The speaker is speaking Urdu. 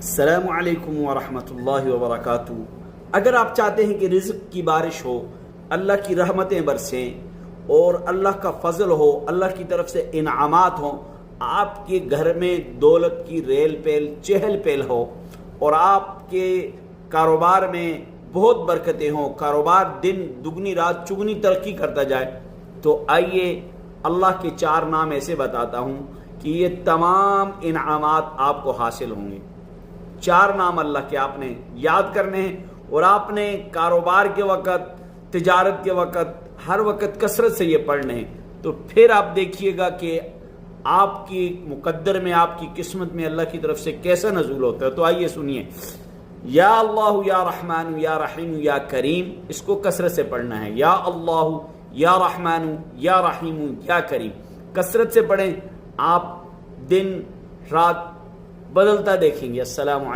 السلام علیکم ورحمۃ اللہ وبرکاتہ۔ اگر آپ چاہتے ہیں کہ رزق کی بارش ہو، اللہ کی رحمتیں برسیں اور اللہ کا فضل ہو، اللہ کی طرف سے انعامات ہوں، آپ کے گھر میں دولت کی ریل پیل چہل پہل ہو اور آپ کے کاروبار میں بہت برکتیں ہوں، کاروبار دن دگنی رات چگنی ترقی کرتا جائے، تو آئیے اللہ کے 4 نام ایسے بتاتا ہوں کہ یہ تمام انعامات آپ کو حاصل ہوں گے۔ 4 نام اللہ کے آپ نے یاد کرنے ہیں اور آپ نے کاروبار کے وقت، تجارت کے وقت، ہر وقت کثرت سے یہ پڑھنے ہیں، تو پھر آپ دیکھیے گا کہ آپ کی مقدر میں، آپ کی قسمت میں اللہ کی طرف سے کیسا نزول ہوتا ہے۔ تو آئیے سنیے، یا اللہ یا رحمان یا رحیم یا کریم، اس کو کثرت سے پڑھنا ہے۔ یا اللہ یا رحمان یا رحیم یا کریم، کثرت سے پڑھیں، آپ دن رات بدلتا دیکھیں گے۔ السلام علیکم۔